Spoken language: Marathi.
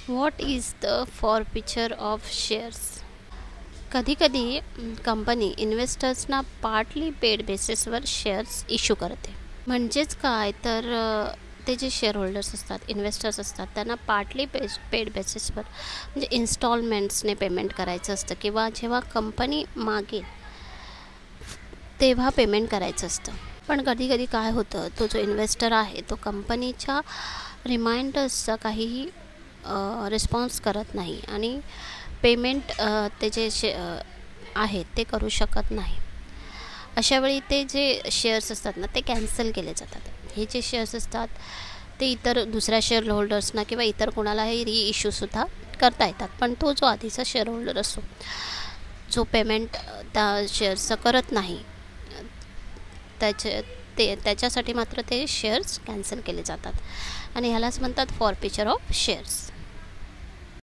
What is the forfeiture of shares? कधीकधी कंपनी इन्व्हेस्टर्सना पार्टली पेड बेसिसवर शेअर्स इश्यू करते. म्हणजेच काय तर ते जे शेअर होल्डर्स असतात, इन्व्हेस्टर्स असतात, त्यांना पार्टली पेड बेसिसवर म्हणजे इन्स्टॉलमेंट्सने पेमेंट करायचं असतं किंवा जेव्हा कंपनी मागेल तेव्हा पेमेंट करायचं असतं. पण कधीकधी काय होतं, तो जो इन्व्हेस्टर आहे तो कंपनीच्या रिमाइंडर्सचा काहीही रिस्पॉन्स करत नाही आणि पेमेंट त्याचे आहेत ते करू शकत नाही. अशावेळी ते जे शेअर्स असतात ना ते कॅन्सल केले जातात. हे जे शेअर्स असतात ते इतर दुसऱ्या शेअर होल्डर्सना किंवा इतर कोणालाही इश्यूसुद्धा करता येतात. पण तो जो आधीचा शेअर होल्डर असतो, जो पेमेंट त्या शेअर्सचं करत नाही, त्याच्यासाठी मात्र ते शेअर्स कॅन्सल केले जातात आणि ह्यालाच म्हणतात फॉरफिचर ऑफ शेअर्स.